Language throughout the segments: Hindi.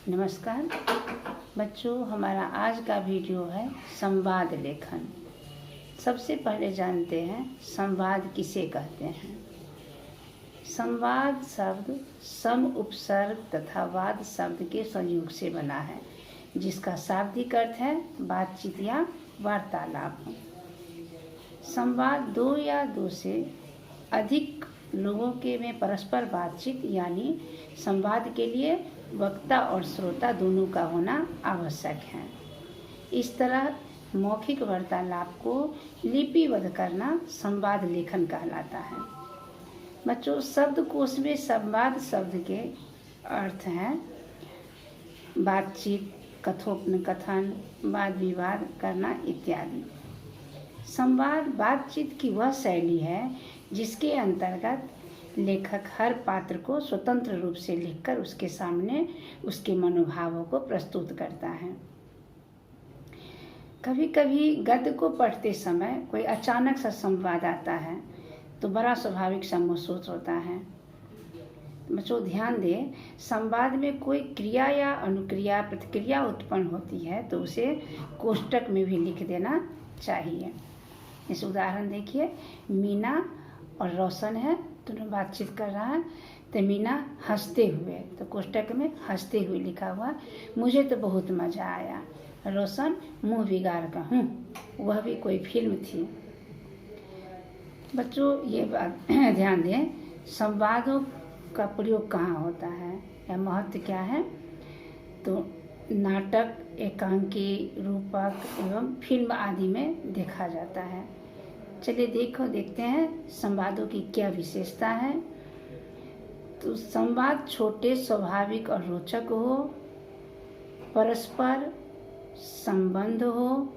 नमस्कार बच्चों, हमारा आज का वीडियो है संवाद लेखन। सबसे पहले जानते हैं संवाद किसे कहते हैं। संवाद शब्द सम उपसर्ग तथा वाद शब्द के संयोग से बना है, जिसका शाब्दिक अर्थ है बातचीत या वार्तालाप। संवाद दो या दो से अधिक लोगों के में परस्पर बातचीत यानी संवाद के लिए वक्ता और श्रोता दोनों का होना आवश्यक है। इस तरह मौखिक वार्तालाप को लिपिबद्ध करना संवाद लेखन कहलाता है। बच्चों, शब्दकोश में संवाद शब्द के अर्थ हैं बातचीत, कथोपकथन, वाद विवाद करना इत्यादि। संवाद बातचीत की वह शैली है जिसके अंतर्गत लेखक हर पात्र को स्वतंत्र रूप से लिखकर उसके सामने उसके मनोभावों को प्रस्तुत करता है। कभी कभी गद्य को पढ़ते समय कोई अचानक सा संवाद आता है तो बड़ा स्वाभाविक सा महसूस होता है। बच्चों ध्यान दें, संवाद में कोई क्रिया या अनुक्रिया प्रतिक्रिया उत्पन्न होती है तो उसे कोष्टक में भी लिख देना चाहिए। इस उदाहरण देखिए, मीना और रोशन है, दोनों बातचीत कर रहा है। तो मीना हंसते हुए, तो कोष्टक में हंसते हुए लिखा हुआ, मुझे तो बहुत मज़ा आया। रोशन मुंह बिगाड़ का हूँ, वह भी कोई फिल्म थी। बच्चों ये बात ध्यान दें, संवादों का प्रयोग कहाँ होता है या महत्व क्या है। तो नाटक, एकांकी, रूपक एवं फिल्म आदि में देखा जाता है। चलिए देखते हैं संवादों की क्या विशेषता है। तो संवाद छोटे, स्वाभाविक और रोचक हो, परस्पर संबंध हो,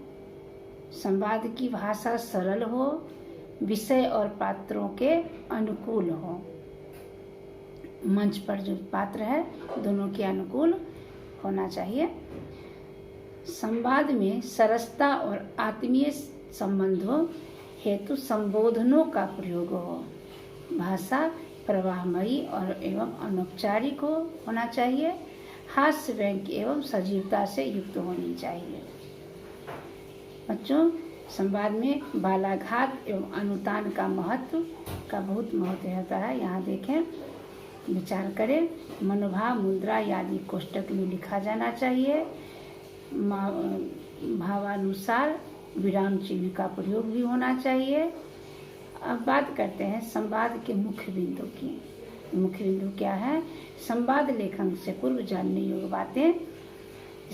संवाद की भाषा सरल हो, विषय और पात्रों के अनुकूल हो। मंच पर जो पात्र है दोनों के अनुकूल होना चाहिए। संवाद में सरसता और आत्मीय संबंधों हेतु संबोधनों का प्रयोग हो। भाषा प्रवाहमयी और एवं अनौपचारिक होना चाहिए। हास्य, व्यंग्य एवं सजीवता से युक्त होनी चाहिए। बच्चों, संवाद में बालाघात एवं अनुतान का बहुत महत्व होता है। यहाँ देखें, विचार करें। मनोभाव, मुद्रा आदि कोष्टक में लिखा जाना चाहिए। भावानुसार विराम चिन्ह का प्रयोग भी होना चाहिए। अब बात करते हैं संवाद के मुख्य बिंदु की। मुख्य बिंदु क्या है? संवाद लेखन से पूर्व जानने योग्य बातें।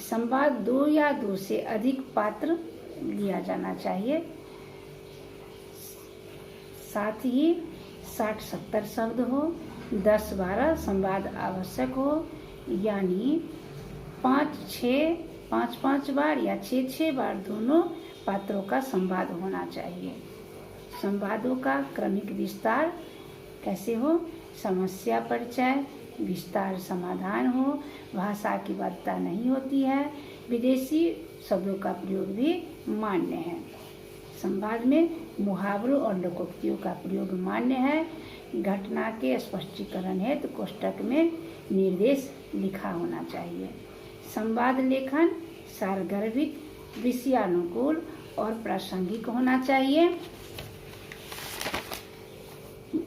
संवाद दो या दो से अधिक पात्र लिया जाना चाहिए। साथ ही 60-70 शब्द हो, 10-12 संवाद आवश्यक हो, यानी 5-5 बार या 6-6 बार दोनों पात्रों का संवाद होना चाहिए। संवादों का क्रमिक विस्तार कैसे हो? समस्या परिचय, विस्तार समाधान हो, भाषा की बाध्यता नहीं होती है, विदेशी शब्दों का प्रयोग भी मान्य है। संवाद में मुहावरों और लोकोक्तियों का प्रयोग मान्य है। घटना के स्पष्टीकरण हेतु कोष्टक में निर्देश लिखा होना चाहिए। संवाद लेखन सारगर्भित, विषयानुकूल और प्रासंगिक होना चाहिए।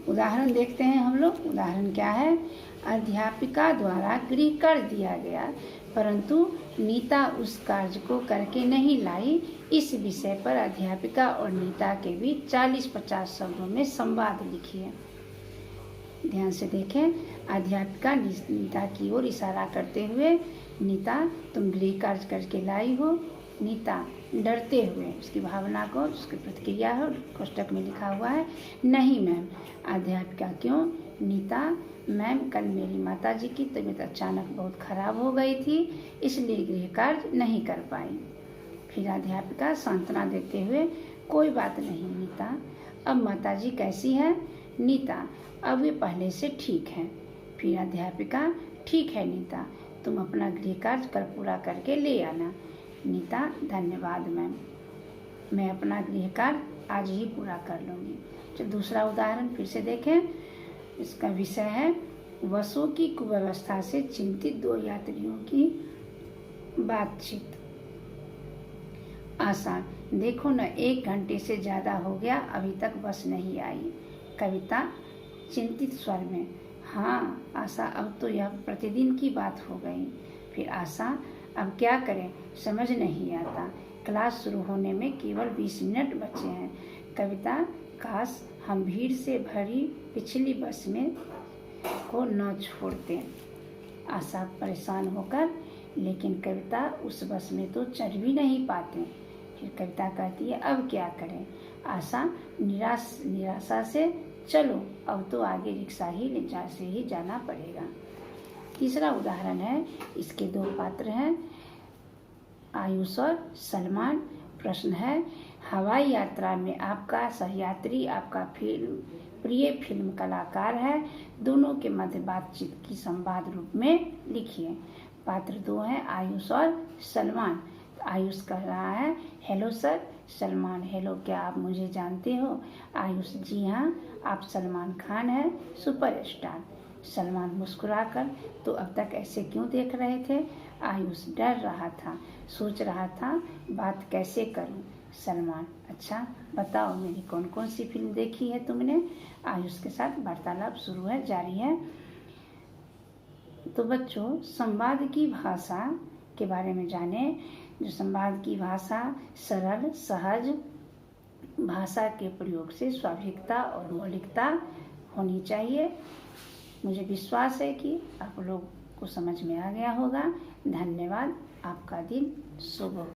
उदाहरण देखते हैं हम लोग। उदाहरण क्या है? अध्यापिका द्वारा गृह कार्य दिया गया परंतु नीता उस कार्य को करके नहीं लाई। इस विषय पर अध्यापिका और नीता के बीच 40-50 शब्दों में संवाद लिखिए। ध्यान से देखें, अध्यापिका नीता की ओर इशारा करते हुए, नीता तुम गृह कार्य करके लाई हो। नीता डरते हुए, उसकी भावना को, उसकी प्रतिक्रिया है, कोष्टक में लिखा हुआ है, नहीं मैम। अध्यापिका क्यों? नीता, मैम कल मेरी माताजी की तबीयत अचानक बहुत खराब हो गई थी, इसलिए गृह कार्य नहीं कर पाई। फिर अध्यापिका सांत्वना देते हुए, कोई बात नहीं नीता, अब माताजी कैसी है? नीता, अब वे पहले से ठीक हैं। फिर अध्यापिका, ठीक है नीता, तुम अपना गृह कार्य कल पूरा करके ले आना। नीता, धन्यवाद मैम, मैं अपना गृह कार्य आज ही पूरा कर लूँगी। तो दूसरा उदाहरण फिर से देखें। इसका विषय है बसों की कुव्यवस्था से चिंतित दो यात्रियों की बातचीत। आशा, देखो न, 1 घंटे से ज़्यादा हो गया, अभी तक बस नहीं आई। कविता चिंतित स्वर में, हाँ आशा, अब तो यह प्रतिदिन की बात हो गई। फिर आशा, अब क्या करें, समझ नहीं आता, क्लास शुरू होने में केवल 20 मिनट बचे हैं। कविता, काश हम भीड़ से भरी पिछली बस में को न छोड़ते। आशा परेशान होकर, लेकिन कविता, उस बस में तो चढ़ भी नहीं पाते। फिर कविता कहती है, अब क्या करें। आशा निराशा से, चलो अब तो आगे रिक्शा से ही जाना पड़ेगा। तीसरा उदाहरण है, इसके 2 पात्र हैं, आयुष और सलमान। प्रश्न है, हवाई यात्रा में आपका सहयात्री आपका प्रिय फिल्म कलाकार है, दोनों के मध्य बातचीत की संवाद रूप में लिखिए। पात्र 2 हैं, आयुष और सलमान। आयुष कह रहा है, हेलो सर। सलमान, हेलो, क्या आप मुझे जानते हो। आयुष, जी हाँ, आप सलमान खान हैं, सुपरस्टार। सलमान मुस्कुराकर, तो अब तक ऐसे क्यों देख रहे थे। आयुष, डर रहा था, सोच रहा था बात कैसे करूं। सलमान, अच्छा बताओ, मेरी कौन कौन सी फिल्म देखी है तुमने। आयुष के साथ वार्तालाप शुरू है, जारी है। तो बच्चों, संवाद की भाषा के बारे में जाने। जो संवाद की भाषा सरल सहज भाषा के प्रयोग से स्वाभाविकता और मौलिकता होनी चाहिए। मुझे विश्वास है कि आप लोग को समझ में आ गया होगा। धन्यवाद। आपका दिन शुभ हो।